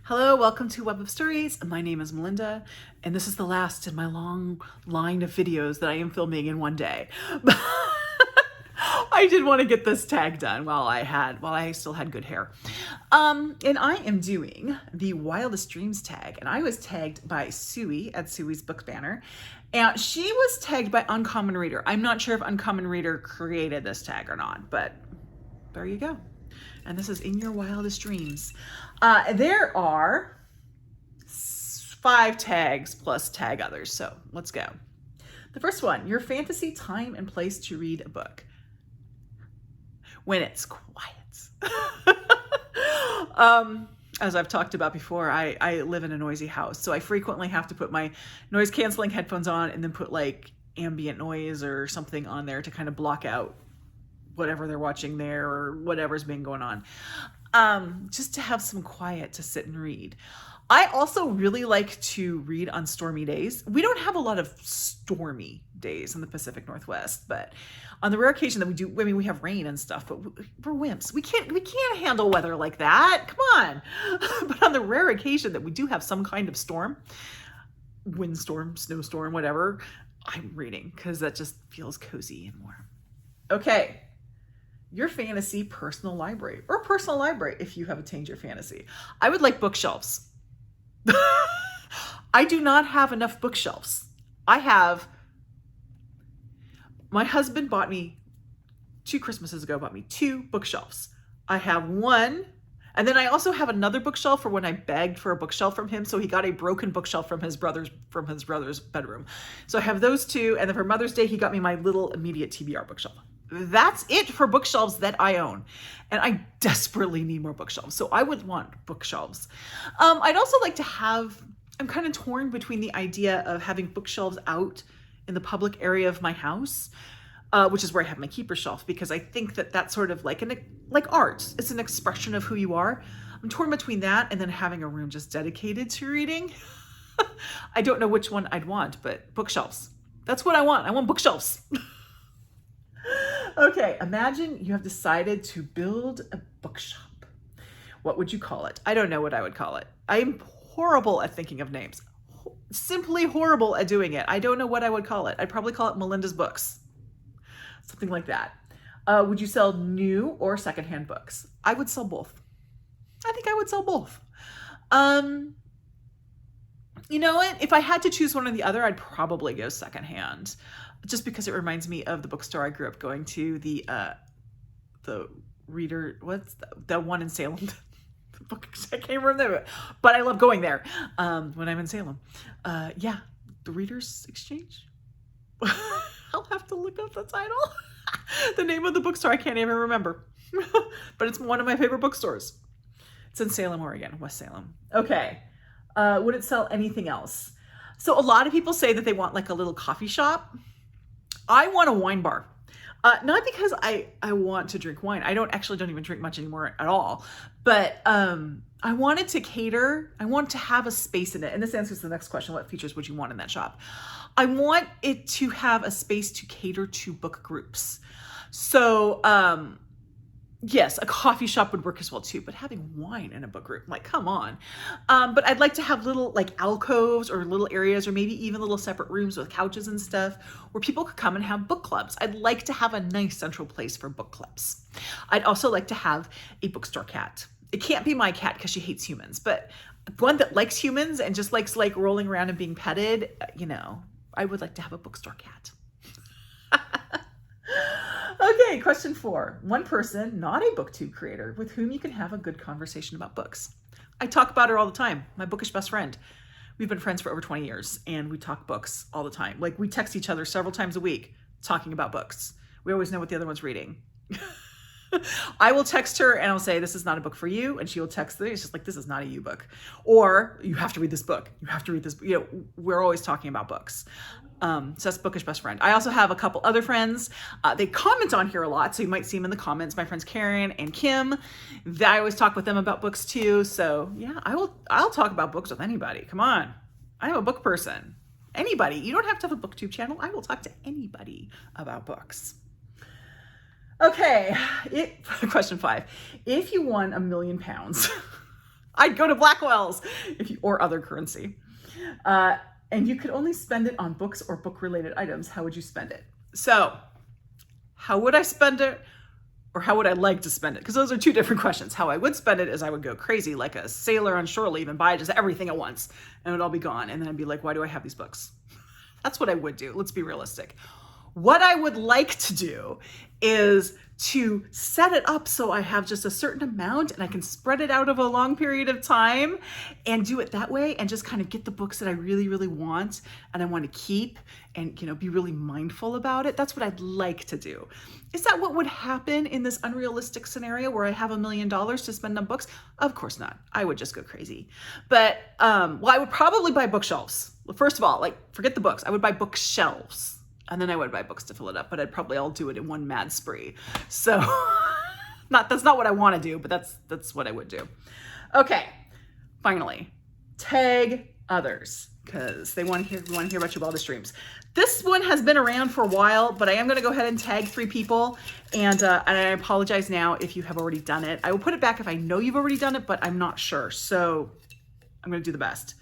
Hello, welcome to Web of Stories. My name is Melinda, and this is the last in my long line of videos that I am filming in one day. I did want to get this tag done while I still had good hair. And I am doing the Wildest Dreams tag, and I was tagged by Suey at Suey's Book Banner, and she was tagged by Uncommon Reader. I'm not sure if Uncommon Reader created this tag or not, but there you go. And this is in your wildest dreams. There are 5 tags plus tag others, so let's go. The first one, your fantasy time and place to read a book. When it's quiet. As I've talked about before, I live in a noisy house, so I frequently have to put my noise canceling headphones on and then put like ambient noise or something on there to kind of block out whatever they're watching there or whatever's been going on, just to have some quiet to sit and read. I also really like to read on stormy days. We don't have a lot of stormy days in the Pacific Northwest, but on the rare occasion that we do, I mean, we have rain and stuff, but we're wimps. We can't handle weather like that. Come on. But on the rare occasion that we do have some kind of storm, windstorm, snowstorm, whatever, I'm reading because that just feels cozy and warm. Okay. Your fantasy personal library, or personal library if you have attained your fantasy. I would like bookshelves. I do not have enough bookshelves. My husband bought me 2 Christmases ago, bought me 2 bookshelves. I have one, and then I also have another bookshelf for when I begged for a bookshelf from him. So he got a broken bookshelf from his brother's bedroom. So I have those 2, and then for Mother's Day, he got me my little immediate TBR bookshelf. That's it for bookshelves that I own. And I desperately need more bookshelves. So I would want bookshelves. I'd also like to I'm kind of torn between the idea of having bookshelves out in the public area of my house, which is where I have my keeper shelf, because I think that that's sort of like art. It's an expression of who you are. I'm torn between that and then having a room just dedicated to reading. I don't know which one I'd want, but bookshelves. That's what I want. I want bookshelves. Okay, imagine you have decided to build a bookshop. What would you call it? I don't know what I would call it. I am horrible at thinking of names. Simply horrible at doing it. I don't know what I would call it. I'd probably call it Melinda's Books. Something like that. Would you sell new or secondhand books? I would sell both. I think I would sell both. You know what? If I had to choose one or the other, I'd probably go secondhand. Just because it reminds me of the bookstore I grew up going to, the Reader, the one in Salem? I can't remember, but I love going there when I'm in Salem. Yeah, the Reader's Exchange. I'll have to look up the title. The name of the bookstore I can't even remember, but it's one of my favorite bookstores. It's in Salem, Oregon, West Salem. Okay, would it sell anything else? So a lot of people say that they want like a little coffee shop. I want a wine bar. Not because I want to drink wine. I don't even drink much anymore at all. But I wanted to cater. I want to have a space in it. And this answers the next question. What features would you want in that shop? I want it to have a space to cater to book groups. So yes, a coffee shop would work as well too, but having wine in a book group, like, come on. But I'd like to have little like alcoves or little areas, or maybe even little separate rooms with couches and stuff where people could come and have book clubs. I'd like to have a nice central place for book clubs. I'd also like to have a bookstore cat. It can't be my cat because she hates humans, but one that likes humans and just likes like rolling around and being petted, I would like to have a bookstore cat. Okay, question 4. One person, not a Booktube creator, with whom you can have a good conversation about books. I talk about her all the time, my bookish best friend. We've been friends for over 20 years, and we talk books all the time. Like, we text each other several times a week talking about books. We always know what the other one's reading. I will text her and I'll say, this is not a book for you. And she will text me. It's just like, this is not a you book. Or you have to read this book. You have to read this. We're always talking about books. So that's bookish best friend. I also have a couple other friends. They comment on here a lot. So you might see them in the comments. My friends Karen and Kim. I always talk with them about books too. So yeah, I'll talk about books with anybody. Come on. I'm a book person. Anybody. You don't have to have a Booktube channel. I will talk to anybody about books. Okay, question 5. If you won £1 million, I'd go to Blackwell's or other currency. And you could only spend it on books or book-related items. How would you spend it? So, how would I spend it? Or how would I like to spend it? Because those are two different questions. How I would spend it is I would go crazy like a sailor on shore leave and buy just everything at once. And it would all be gone. And then I'd be like, why do I have these books? That's what I would do. Let's be realistic. What I would like to do is to set it up so I have just a certain amount and I can spread it out over a long period of time and do it that way and just kind of get the books that I really, really want and I want to keep and, be really mindful about it. That's what I'd like to do. Is that what would happen in this unrealistic scenario where I have $1 million to spend on books? Of course not. I would just go crazy. But, I would probably buy bookshelves. First of all, forget the books. I would buy bookshelves. And then I would buy books to fill it up, but I'd probably all do it in one mad spree. So that's not what I want to do, but that's what I would do. Okay, finally, tag others because we want to hear about your wildest dreams. This one has been around for a while, but I am going to go ahead and tag 3 people. And I apologize now if you have already done it. I will put it back if I know you've already done it, but I'm not sure. So I'm going to do the best.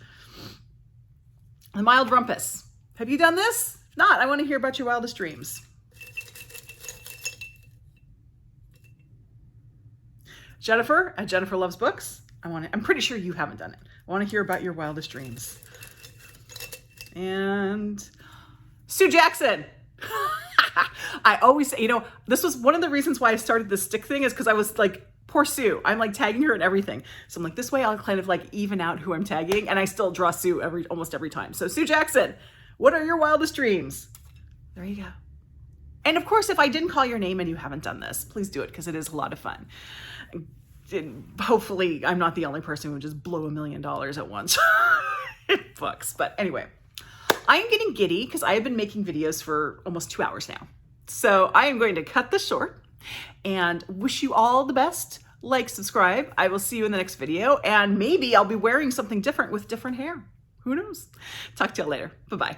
The Mild Rumpus. Have you done this? If not, I want to hear about your wildest dreams. Jennifer at Jennifer Loves Books. I'm pretty sure you haven't done it. I want to hear about your wildest dreams. And Sue Jackson. I always say, this was one of the reasons why I started this stick thing is because I was like, poor Sue. I'm tagging her and everything. So I'm like, this way I'll kind of even out who I'm tagging and I still draw Sue almost every time. So Sue Jackson. What are your wildest dreams? There you go. And of course, if I didn't call your name and you haven't done this, please do it because it is a lot of fun. And hopefully, I'm not the only person who would just blow $1 million at once in books. But anyway, I am getting giddy because I have been making videos for almost 2 hours now. So I am going to cut this short and wish you all the best. Like, subscribe. I will see you in the next video. And maybe I'll be wearing something different with different hair. Who knows? Talk to y'all later. Bye-bye.